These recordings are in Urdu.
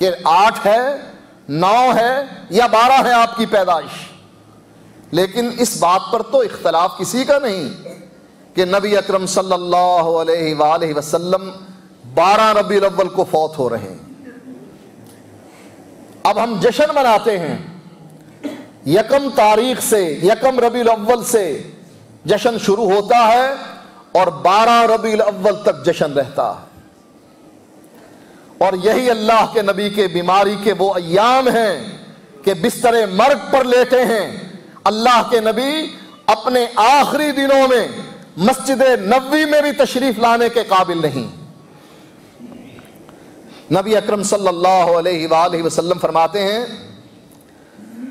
کہ 8 ہے 9 ہے یا 12 ہے آپ کی پیدائش، لیکن اس بات پر تو اختلاف کسی کا نہیں کہ نبی اکرم صلی اللہ علیہ وآلہ وسلم 12 ربیع الاول کو فوت ہو رہے ہیں۔ اب ہم جشن مناتے ہیں، 1 تاریخ سے 1 ربیع الاول سے جشن شروع ہوتا ہے اور 12 ربیع الاول تک جشن رہتا ہے، اور یہی اللہ کے نبی کے بیماری کے وہ ایام ہیں کہ بستر مرگ پر لیٹے ہیں۔ اللہ کے نبی اپنے آخری دنوں میں مسجد نبوی میں بھی تشریف لانے کے قابل نہیں۔ نبی اکرم صلی اللہ علیہ وآلہ وسلم فرماتے ہیں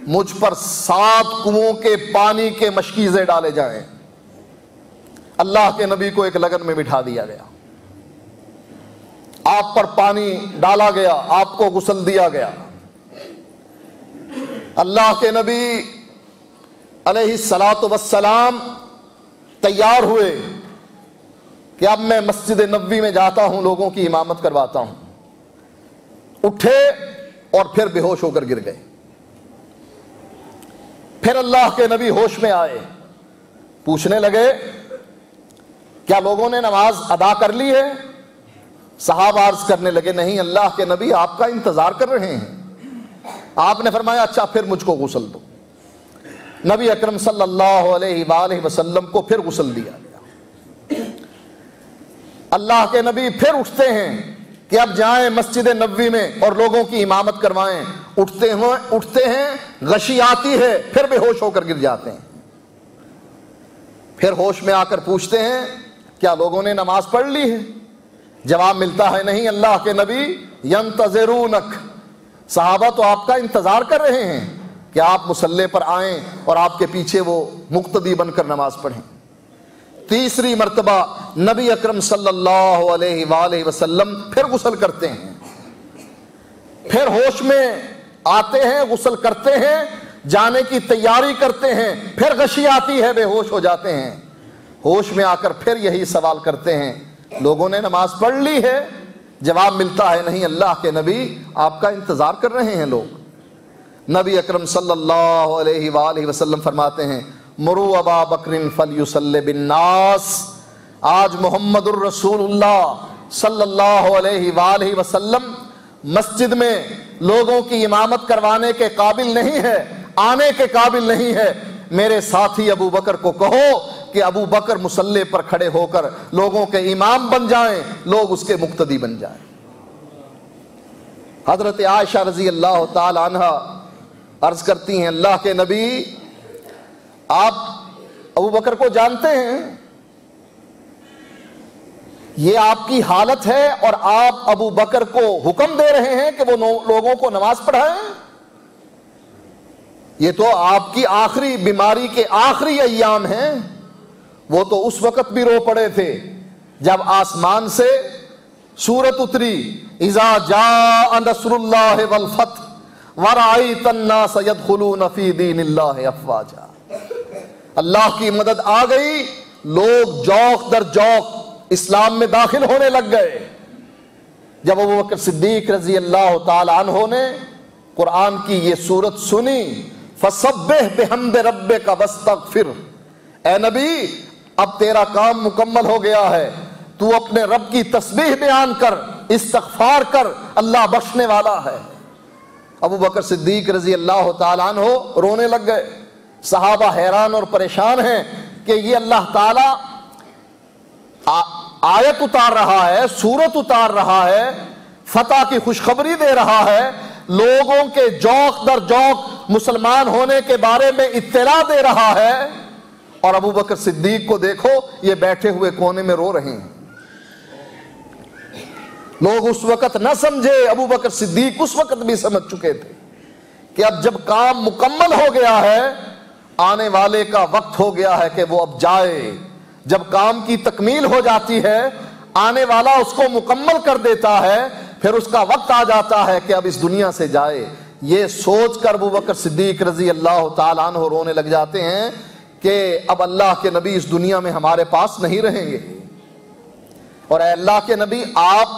مجھ پر 7 کنووں کے پانی کے مشکیزے ڈالے جائیں۔ اللہ کے نبی کو ایک لگن میں بٹھا دیا گیا، آپ پر پانی ڈالا گیا، آپ کو غسل دیا گیا۔ اللہ کے نبی علیہ الصلاۃ والسلام تیار ہوئے کہ اب میں مسجد نبوی میں جاتا ہوں، لوگوں کی امامت کرواتا ہوں۔ اٹھے اور پھر بے ہوش ہو کر گر گئے۔ پھر اللہ کے نبی ہوش میں آئے، پوچھنے لگے کیا لوگوں نے نماز ادا کر لی ہے؟ صحابہ عرض کرنے لگے نہیں اللہ کے نبی آپ کا انتظار کر رہے ہیں۔ آپ نے فرمایا اچھا پھر مجھ کو غسل دو۔ نبی اکرم صلی اللہ علیہ وآلہ وسلم کو پھر غسل دیا گیا۔ اللہ کے نبی پھر اٹھتے ہیں کہ اب جائیں مسجد نبوی میں اور لوگوں کی امامت کروائیں۔ اٹھتے ہیں، غشی آتی ہے، پھر بے ہوش ہو کر گر جاتے ہیں۔ پھر ہوش میں آ کر پوچھتے ہیں کیا لوگوں نے نماز پڑھ لی ہے؟ جواب ملتا ہے نہیں اللہ کے نبی ینتظرونک، صحابہ تو آپ کا انتظار کر رہے ہیں کہ آپ مصلی پر آئیں اور آپ کے پیچھے وہ مقتدی بن کر نماز پڑھیں۔ تیسری مرتبہ نبی اکرم صلی اللہ علیہ وآلہ وسلم پھر غسل کرتے ہیں، پھر ہوش میں آتے ہیں، غسل کرتے ہیں، جانے کی تیاری کرتے ہیں، پھر غشی آتی ہے، بے ہوش ہو جاتے ہیں۔ ہوش میں آ کر پھر یہی سوال کرتے ہیں لوگوں نے نماز پڑھ لی ہے؟ جواب ملتا ہے نہیں اللہ کے نبی آپ کا انتظار کر رہے ہیں لوگ۔ نبی اکرم صلی اللہ علیہ وآلہ وسلم فرماتے ہیں مرو ابا بکر فلیصلی بالناس، آج محمد الرسول اللہ صلی اللہ علیہ وآلہ وسلم مسجد میں لوگوں کی امامت کروانے کے قابل نہیں ہے، آنے کے قابل نہیں ہے، میرے ساتھی ابو بکر کو کہو کہ ابو بکر مصلی پر کھڑے ہو کر لوگوں کے امام بن جائیں، لوگ اس کے مقتدی بن جائیں۔ حضرت عائشہ رضی اللہ تعالی عنہ عرض کرتی ہیں اللہ کے نبی آپ ابو بکر کو جانتے ہیں، یہ آپ کی حالت ہے اور آپ ابو بکر کو حکم دے رہے ہیں کہ وہ لوگوں کو نماز پڑھائیں؟ یہ تو آپ کی آخری بیماری کے آخری ایام ہیں۔ وہ تو اس وقت بھی رو پڑے تھے جب آسمان سے سورت اتری اذا جاء نصر اللہ والفتح ورأیت الناس يدخلون فی دین اللہ افواجا، اللہ کی مدد آ گئی، لوگ جوق در جوق اسلام میں داخل ہونے لگ گئے۔ جب ابو بکر صدیق رضی اللہ تعالی عنہ نے قرآن کی یہ سورت سنی فسبح بحمد ربک واستغفر، اے نبی اب تیرا کام مکمل ہو گیا ہے، تو اپنے رب کی تسبیح بیان کر، استغفار کر، اللہ بخشنے والا ہے۔ ابو بکر صدیق رضی اللہ تعالیٰ عنہ رونے لگ گئے۔ صحابہ حیران اور پریشان ہیں کہ یہ اللہ تعالیٰ آیت اتار رہا ہے، سورت اتار رہا ہے، فتح کی خوشخبری دے رہا ہے، لوگوں کے جوق در جوق مسلمان ہونے کے بارے میں اطلاع دے رہا ہے، اور ابو بکر صدیق کو دیکھو یہ بیٹھے ہوئے کونے میں رو رہے ہیں۔ لوگ اس وقت نہ سمجھے، ابو بکر صدیق اس وقت بھی سمجھ چکے تھے کہ اب جب کام مکمل ہو گیا ہے، آنے والے کا وقت ہو گیا ہے کہ وہ اب جائے۔ جب کام کی تکمیل ہو جاتی ہے، آنے والا اس کو مکمل کر دیتا ہے، پھر اس کا وقت آ جاتا ہے کہ اب اس دنیا سے جائے۔ یہ سوچ کر ابو بکر صدیق رضی اللہ تعالیٰ عنہ رونے لگ جاتے ہیں کہ اب اللہ کے نبی اس دنیا میں ہمارے پاس نہیں رہیں گے، اور اے اللہ کے نبی آپ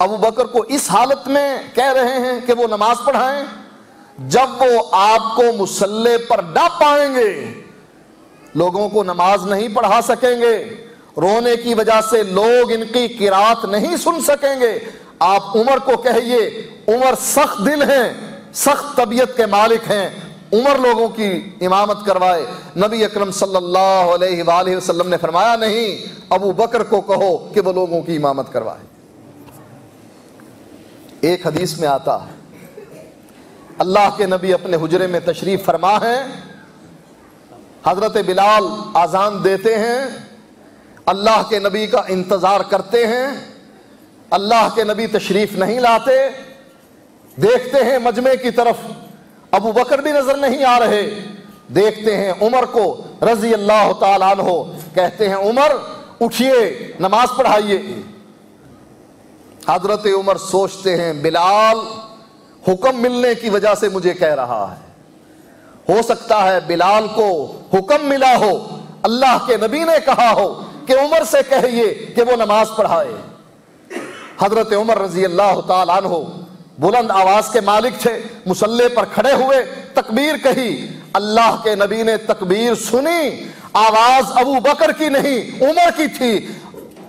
ابو بکر کو اس حالت میں کہہ رہے ہیں کہ وہ نماز پڑھائیں جب وہ آپ کو مصلی پر نہ پائیں گے، لوگوں کو نماز نہیں پڑھا سکیں گے، رونے کی وجہ سے لوگ ان کی قرات نہیں سن سکیں گے۔ آپ عمر کو کہیے، عمر سخت دل ہیں، سخت طبیعت کے مالک ہیں، عمر لوگوں کی امامت کروائے۔ نبی اکرم صلی اللہ علیہ وآلہ وسلم نے فرمایا نہیں، ابو بکر کو کہو کہ وہ لوگوں کی امامت کروائے۔ ایک حدیث میں آتا ہے اللہ کے نبی اپنے حجرے میں تشریف فرما ہیں، حضرت بلال اذان دیتے ہیں، اللہ کے نبی کا انتظار کرتے ہیں، اللہ کے نبی تشریف نہیں لاتے، دیکھتے ہیں مجمع کی طرف ابو بکر بھی نظر نہیں آ رہے، دیکھتے ہیں عمر کو رضی اللہ تعالیٰ عنہ، کہتے ہیں عمر اٹھیے نماز پڑھائیے۔ حضرت عمر سوچتے ہیں بلال حکم ملنے کی وجہ سے مجھے کہہ رہا ہے، ہو سکتا ہے بلال کو حکم ملا ہو، اللہ کے نبی نے کہا ہو کہ عمر سے کہیے کہ وہ نماز پڑھائے۔ حضرت عمر رضی اللہ تعالیٰ عنہ بلند آواز کے مالک تھے، مصلی پر کھڑے ہوئے، تکبیر کہی، اللہ کے نبی نے تکبیر سنی، آواز ابو بکر کی نہیں عمر کی تھی،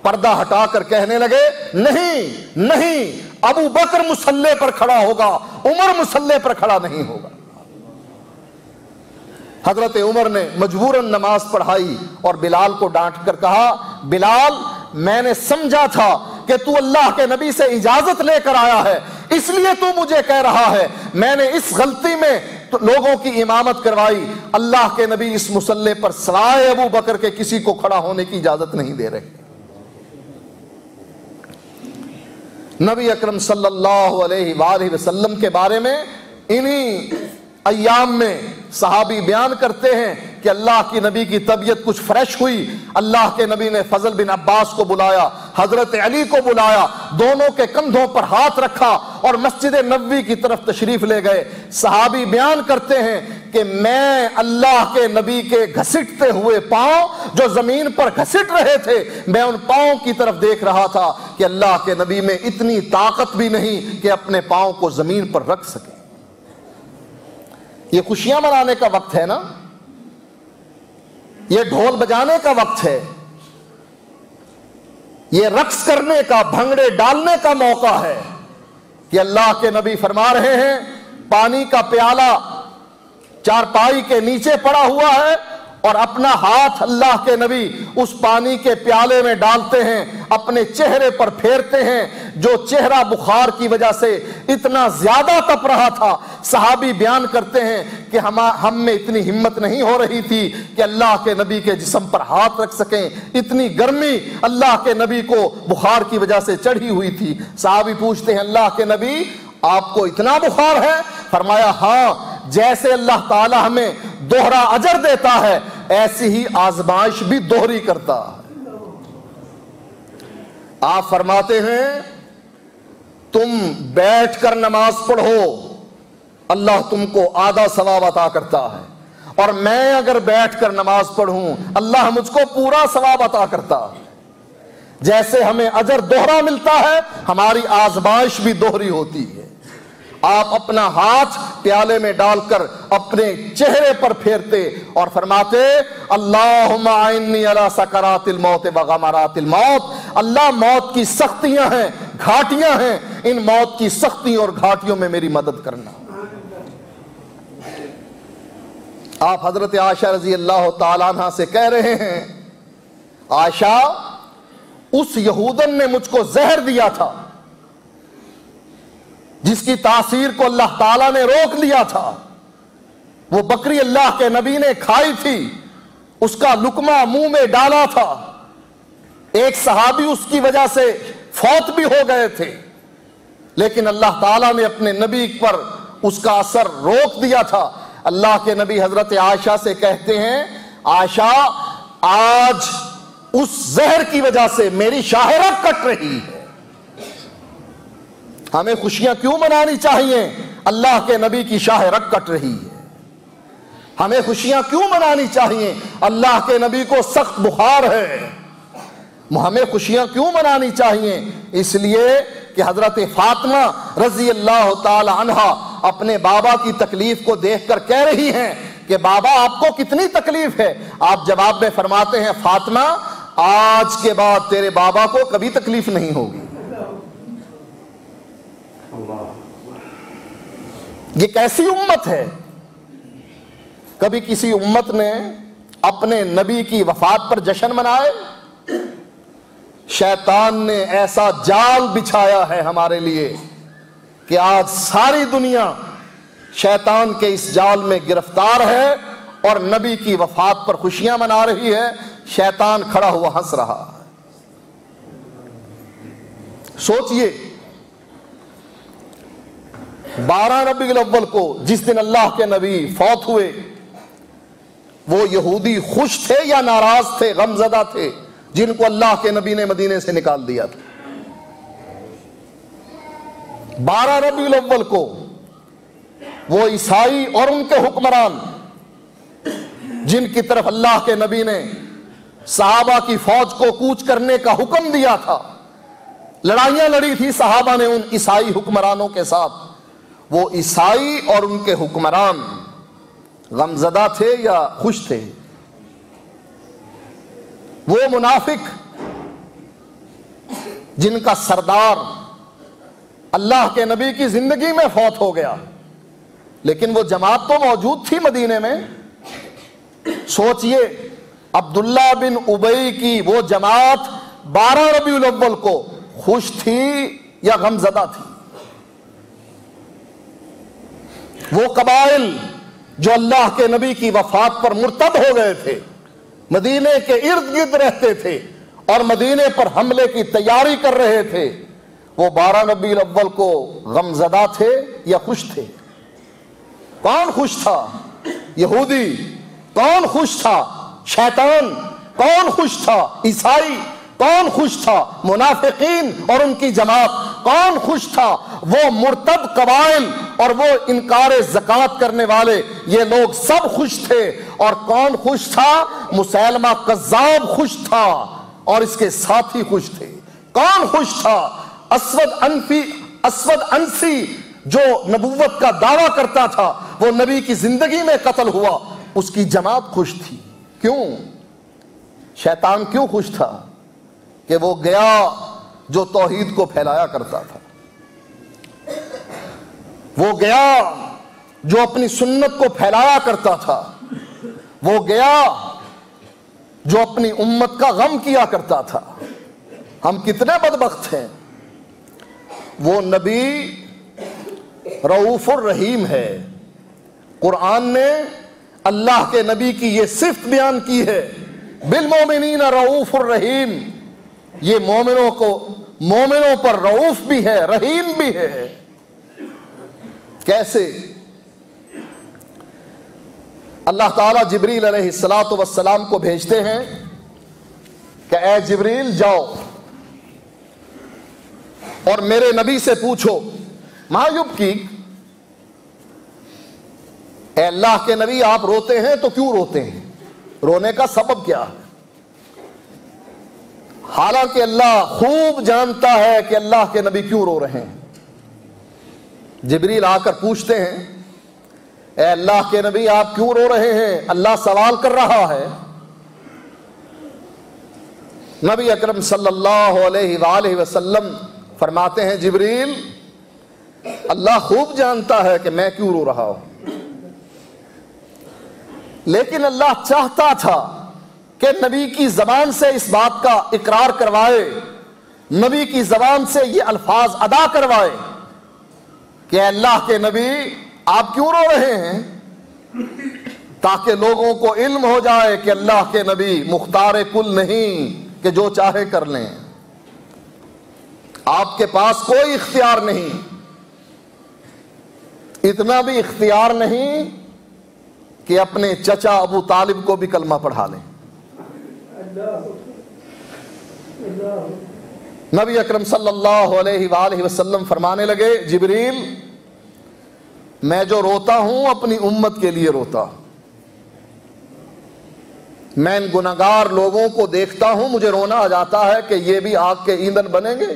پردہ ہٹا کر کہنے لگے نہیں نہیں، ابو بکر مصلی پر کھڑا ہوگا، عمر مصلی پر کھڑا نہیں ہوگا۔ حضرت عمر نے مجبوراً نماز پڑھائی اور بلال کو ڈانٹ کر کہا بلال میں نے سمجھا تھا کہ تو اللہ کے نبی سے اجازت لے کر آیا ہے، اس لیے تو مجھے کہہ رہا ہے، میں نے اس غلطی میں لوگوں کی امامت کروائی، اللہ کے نبی اس مصلی پر سوائے ابو بکر کے کسی کو کھڑا ہونے کی اجازت نہیں دے رہے۔ نبی اکرم صلی اللہ علیہ وآلہ وسلم کے بارے میں انہی ایام میں صحابی بیان کرتے ہیں کہ اللہ کی نبی کی طبیعت کچھ فریش ہوئی، اللہ کے نبی نے فضل بن عباس کو بلایا، حضرت علی کو بلایا، دونوں کے کندھوں پر ہاتھ رکھا اور مسجد نبوی کی طرف تشریف لے گئے۔ صحابی بیان کرتے ہیں کہ میں اللہ کے نبی کے گھسٹتے ہوئے پاؤں جو زمین پر گھسٹ رہے تھے، میں ان پاؤں کی طرف دیکھ رہا تھا کہ اللہ کے نبی میں اتنی طاقت بھی نہیں کہ اپنے پاؤں کو زمین پر رکھ سکے۔ یہ خوشیاں منانے کا وقت ہے نا، یہ ڈھول بجانے کا وقت ہے، یہ رقص کرنے کا، بھنگڑے ڈالنے کا موقع ہے کہ اللہ کے نبی فرما رہے ہیں پانی کا پیالہ چارپائی کے نیچے پڑا ہوا ہے اور اپنا ہاتھ اللہ کے نبی اس پانی کے پیالے میں ڈالتے ہیں، اپنے چہرے پر پھیرتے ہیں، جو چہرہ بخار کی وجہ سے اتنا زیادہ تپ رہا تھا۔ صحابی بیان کرتے ہیں کہ ہم میں اتنی ہمت نہیں ہو رہی تھی کہ اللہ کے نبی کے جسم پر ہاتھ رکھ سکیں، اتنی گرمی اللہ کے نبی کو بخار کی وجہ سے چڑھی ہوئی تھی۔ صحابی پوچھتے ہیں اللہ کے نبی آپ کو اتنا بخار ہے؟ فرمایا ہاں، جیسے اللہ تعالی ہمیں دوہرا اجر دیتا ہے ایسی ہی آزمائش بھی دوہری کرتا ہے۔ آپ فرماتے ہیں تم بیٹھ کر نماز پڑھو، اللہ تم کو آدھا ثواب عطا کرتا ہے، اور میں اگر بیٹھ کر نماز پڑھوں اللہ مجھ کو پورا ثواب عطا کرتا ہے۔ جیسے ہمیں اجر دوہرا ملتا ہے ہماری آزمائش بھی دوہری ہوتی ہے۔ آپ اپنا ہاتھ پیالے میں ڈال کر اپنے چہرے پر پھیرتے اور فرماتے اللہم اعنی علی سکرات الموت وغمرات الموت، اللہ موت کی سختیاں ہیں، گھاٹیاں ہیں، ان موت کی سختی اور گھاٹیوں میں میری مدد کرنا۔ آپ حضرت عائشہ رضی اللہ تعالیٰ عنہ سے کہہ رہے ہیں عائشہ اس یہودن نے مجھ کو زہر دیا تھا جس کی تاثیر کو اللہ تعالیٰ نے روک لیا تھا، وہ بکری اللہ کے نبی نے کھائی تھی، اس کا لقمہ منہ میں ڈالا تھا، ایک صحابی اس کی وجہ سے فوت بھی ہو گئے تھے، لیکن اللہ تعالیٰ نے اپنے نبی پر اس کا اثر روک دیا تھا۔ اللہ کے نبی حضرت عائشہ سے کہتے ہیں عائشہ آج اس زہر کی وجہ سے میری شاہرگ کٹ رہی ہے۔ ہمیں خوشیاں کیوں منانی چاہیے؟ اللہ کے نبی کی شاہ رگ کٹ رہی ہے۔ ہمیں خوشیاں کیوں منانی چاہیے؟ اللہ کے نبی کو سخت بخار ہے۔ ہمیں خوشیاں کیوں منانی چاہیے؟ اس لیے کہ حضرت فاطمہ رضی اللہ تعالی عنہا اپنے بابا کی تکلیف کو دیکھ کر کہہ رہی ہیں کہ بابا آپ کو کتنی تکلیف ہے؟ آپ جواب میں فرماتے ہیں فاطمہ آج کے بعد تیرے بابا کو کبھی تکلیف نہیں ہوگی۔ یہ کیسی امت ہے؟ کبھی کسی امت نے اپنے نبی کی وفات پر جشن منائے؟ شیطان نے ایسا جال بچھایا ہے ہمارے لیے کہ آج ساری دنیا شیطان کے اس جال میں گرفتار ہے اور نبی کی وفات پر خوشیاں منا رہی ہے، شیطان کھڑا ہوا ہنس رہا ہے۔ سوچئے 12 ربیع الاول کو جس دن اللہ کے نبی فوت ہوئے، وہ یہودی خوش تھے یا ناراض تھے، غمزدہ تھے، جن کو اللہ کے نبی نے مدینے سے نکال دیا تھا؟ 12 ربیع الاول کو وہ عیسائی اور ان کے حکمران جن کی طرف اللہ کے نبی نے صحابہ کی فوج کو کوچ کرنے کا حکم دیا تھا، لڑائیاں لڑی تھی صحابہ نے ان عیسائی حکمرانوں کے ساتھ، وہ عیسائی اور ان کے حکمران غمزدہ تھے یا خوش تھے؟ وہ منافق جن کا سردار اللہ کے نبی کی زندگی میں فوت ہو گیا، لیکن وہ جماعت تو موجود تھی مدینے میں۔ سوچئے عبداللہ بن ابی کی وہ جماعت 12 ربیع الاول کو خوش تھی یا غمزدہ تھی؟ وہ قبائل جو اللہ کے نبی کی وفات پر مرتد ہو گئے تھے، مدینے کے ارد گرد رہتے تھے اور مدینے پر حملے کی تیاری کر رہے تھے، وہ 12 ربیع الاول کو غمزدہ تھے یا خوش تھے؟ کون خوش تھا؟ یہودی؟ کون خوش تھا؟ شیطان؟ کون خوش تھا؟ عیسائی؟ کون خوش تھا؟ منافقین اور ان کی جماعت؟ کون خوش تھا؟ وہ مرتد قبائل اور وہ انکار زکوٰۃ کرنے والے، یہ لوگ سب خوش تھے۔ اور کون خوش تھا؟ مسیلمہ کذاب خوش تھا اور اس کے ساتھی خوش تھے۔ کون خوش تھا؟ اسود انسی جو نبوت کا دعویٰ کرتا تھا، وہ نبی کی زندگی میں قتل ہوا، اس کی جماعت خوش تھی۔ کیوں؟ شیطان کیوں خوش تھا؟ کہ وہ گیا جو توحید کو پھیلایا کرتا تھا، وہ گیا جو اپنی سنت کو پھیلایا کرتا تھا، وہ گیا جو اپنی امت کا غم کیا کرتا تھا۔ ہم کتنے بدبخت ہیں۔ وہ نبی رؤوف الرحیم ہے۔ قرآن نے اللہ کے نبی کی یہ صفت بیان کی ہے، بالمومنین رؤوف الرحیم۔ یہ مومنوں پر رؤوف بھی ہے، رحیم بھی ہے۔ کیسے؟ اللہ تعالیٰ جبریل علیہ السلام کو بھیجتے ہیں کہ اے جبریل جاؤ اور میرے نبی سے پوچھو ما یبکیک، اے اللہ کے نبی آپ روتے ہیں تو کیوں روتے ہیں؟ رونے کا سبب کیا ہے؟ حالانکہ اللہ خوب جانتا ہے کہ اللہ کے نبی کیوں رو رہے ہیں۔ جبریل آ کر پوچھتے ہیں اے اللہ کے نبی آپ کیوں رو رہے ہیں؟ اللہ سوال کر رہا ہے۔ نبی اکرم صلی اللہ علیہ وآلہ وسلم فرماتے ہیں جبریل اللہ خوب جانتا ہے کہ میں کیوں رو رہا ہوں، لیکن اللہ چاہتا تھا کہ نبی کی زبان سے اس بات کا اقرار کروائے، نبی کی زبان سے یہ الفاظ ادا کروائے کہ اے اللہ کے نبی آپ کیوں رو رہے ہیں، تاکہ لوگوں کو علم ہو جائے کہ اللہ کے نبی مختار کل نہیں کہ جو چاہے کر لیں، آپ کے پاس کوئی اختیار نہیں، اتنا بھی اختیار نہیں کہ اپنے چچا ابو طالب کو بھی کلمہ پڑھا لیں۔ نبی اکرم صلی اللہ علیہ وآلہ وسلم فرمانے لگے جبریل میں جو روتا ہوں اپنی امت کے لیے روتا ہوں، میں ان گناہگار لوگوں کو دیکھتا ہوں، مجھے رونا آ جاتا ہے کہ یہ بھی آگ کے ایندھن بنیں گے،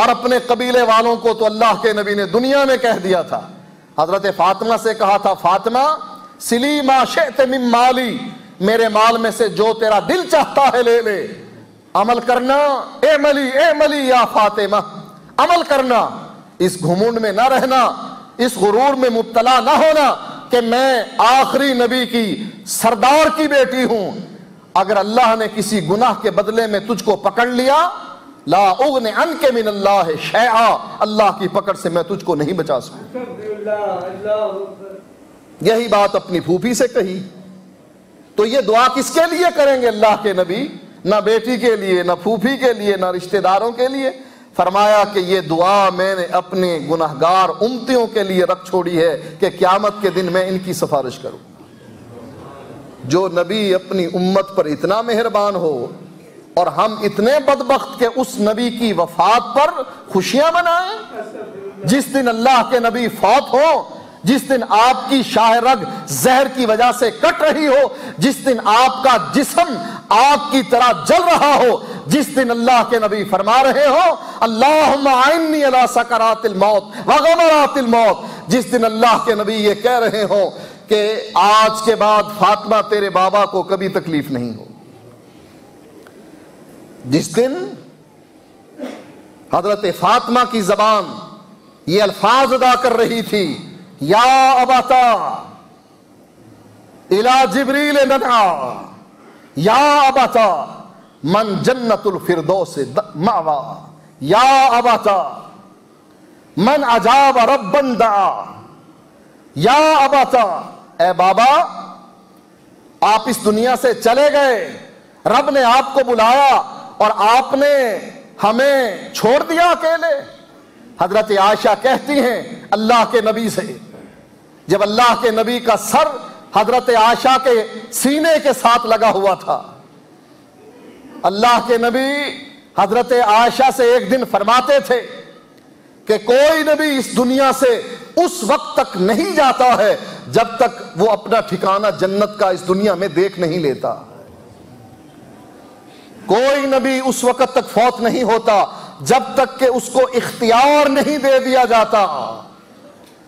اور اپنے قبیلے والوں کو تو اللہ کے نبی نے دنیا میں کہہ دیا تھا. حضرت فاطمہ سے کہا تھا فاطمہ سلی ما شئت من مالی، میرے مال میں سے جو تیرا دل چاہتا ہے لے لے. عمل کرنا، اعملی یا فاطمہ، عمل کرنا، اس گھمنڈ میں نہ رہنا، اس غرور میں مبتلا نہ ہونا کہ میں آخری نبی کی سردار کی بیٹی ہوں. اگر اللہ نے کسی گناہ کے بدلے میں تجھ کو پکڑ لیا، لا اغن عنک من اللہ شیئا، اللہ کی پکڑ سے میں تجھ کو نہیں بچا سکوں. یہی بات اپنی پھوپھی سے کہی. تو یہ دعا کس کے لیے کریں گے اللہ کے نبی؟ نہ بیٹی کے لیے، نہ پھوپھی کے لیے، نہ رشتہ داروں کے لیے. فرمایا کہ یہ دعا میں نے اپنے گناہگار امتیوں کے لیے رکھ چھوڑی ہے کہ قیامت کے دن میں ان کی سفارش کروں. جو نبی اپنی امت پر اتنا مہربان ہو اور ہم اتنے بدبخت کہ اس نبی کی وفات پر خوشیاں منائیں. جس دن اللہ کے نبی فوت ہو، جس دن آپ کی شاہ رگ زہر کی وجہ سے کٹ رہی ہو، جس دن آپ کا جسم آگ کی طرح جل رہا ہو، جس دن اللہ کے نبی فرما رہے ہو اللہم اعنی علی سکرات الموت وغمرات الموت، جس دن اللہ کے نبی یہ کہہ رہے ہوں کہ آج کے بعد فاطمہ تیرے بابا کو کبھی تکلیف نہیں ہو، جس دن حضرت فاطمہ کی زبان یہ الفاظ ادا کر رہی تھی یا اباتا الی جبریل ندعا، یا اباتا من جنت الفردوس مأوا، یا اباتا من اجاب ربا دعا، یا اباتا اے بابا آپ اس دنیا سے چلے گئے، رب نے آپ کو بلایا اور آپ نے ہمیں چھوڑ دیا اکیلے. حضرت عائشہ کہتی ہیں اللہ کے نبی سے، جب اللہ کے نبی کا سر حضرت عائشہ کے سینے کے ساتھ لگا ہوا تھا، اللہ کے نبی حضرت عائشہ سے ایک دن فرماتے تھے کہ کوئی نبی اس دنیا سے اس وقت تک نہیں جاتا ہے جب تک وہ اپنا ٹھکانہ جنت کا اس دنیا میں دیکھ نہیں لیتا. کوئی نبی اس وقت تک فوت نہیں ہوتا جب تک کہ اس کو اختیار نہیں دے دیا جاتا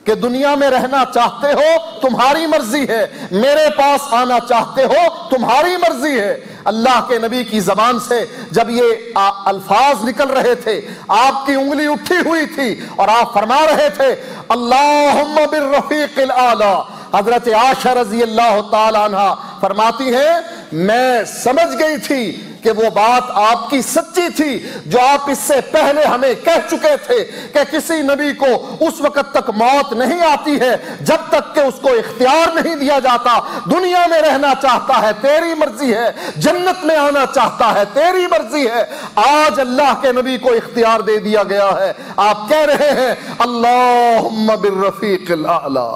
کہ دنیا میں رہنا چاہتے ہو تمہاری مرضی ہے، میرے پاس آنا چاہتے ہو تمہاری مرضی ہے. اللہ کے نبی کی زبان سے جب یہ الفاظ نکل رہے تھے، آپ کی انگلی اٹھی ہوئی تھی اور آپ فرما رہے تھے اللہم بالرفیق الاعلی. حضرت عائشہ رضی اللہ تعالی عنہ فرماتی ہیں میں سمجھ گئی تھی کہ وہ بات آپ کی سچی تھی جو آپ اس سے پہلے ہمیں کہہ چکے تھے کہ کسی نبی کو اس وقت تک موت نہیں آتی ہے جب تک کہ اس کو اختیار نہیں دیا جاتا. دنیا میں رہنا چاہتا ہے تیری مرضی ہے، جنت میں آنا چاہتا ہے تیری مرضی ہے. آج اللہ کے نبی کو اختیار دے دیا گیا ہے. آپ کہہ رہے ہیں اللہم بالرفیق الاعلی.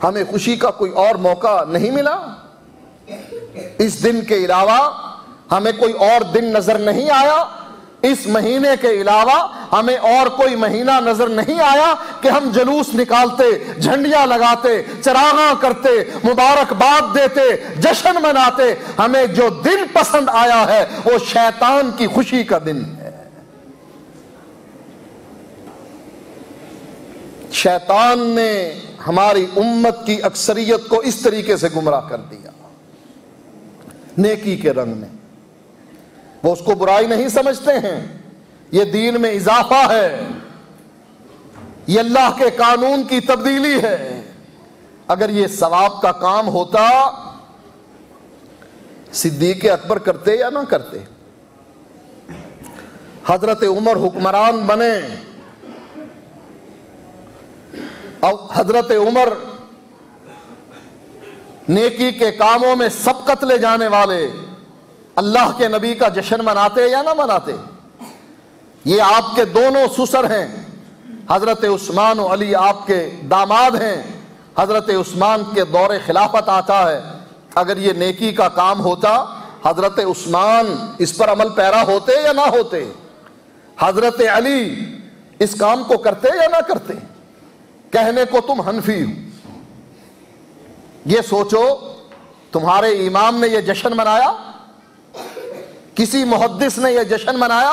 ہمیں خوشی کا کوئی اور موقع نہیں ملا؟ اس دن کے علاوہ ہمیں کوئی اور دن نظر نہیں آیا؟ اس مہینے کے علاوہ ہمیں اور کوئی مہینہ نظر نہیں آیا کہ ہم جلوس نکالتے، جھنڈیاں لگاتے، چراغاں کرتے، مبارکباد دیتے، جشن مناتے؟ ہمیں جو دن پسند آیا ہے وہ شیطان کی خوشی کا دن ہے. شیطان نے ہماری امت کی اکثریت کو اس طریقے سے گمراہ کر دیا نیکی کے رنگ میں. وہ اس کو برائی نہیں سمجھتے ہیں، یہ دین میں اضافہ ہے، یہ اللہ کے قانون کی تبدیلی ہے. اگر یہ ثواب کا کام ہوتا صدیق اکبر کرتے یا نہ کرتے؟ حضرت عمر حکمران بنے اور حضرت عمر نیکی کے کاموں میں سبقت لے جانے والے اللہ کے نبی کا جشن مناتے یا نہ مناتے؟ یہ آپ کے دونوں سسر ہیں، حضرت عثمان و علی آپ کے داماد ہیں. حضرت عثمان کے دور خلافت آتا ہے. اگر یہ نیکی کا کام ہوتا حضرت عثمان اس پر عمل پیرا ہوتے یا نہ ہوتے؟ حضرت علی اس کام کو کرتے یا نہ کرتے؟ کہنے کو تم حنفی ہو، یہ سوچو تمہارے امام نے یہ جشن منایا؟ کسی محدث نے یہ جشن منایا؟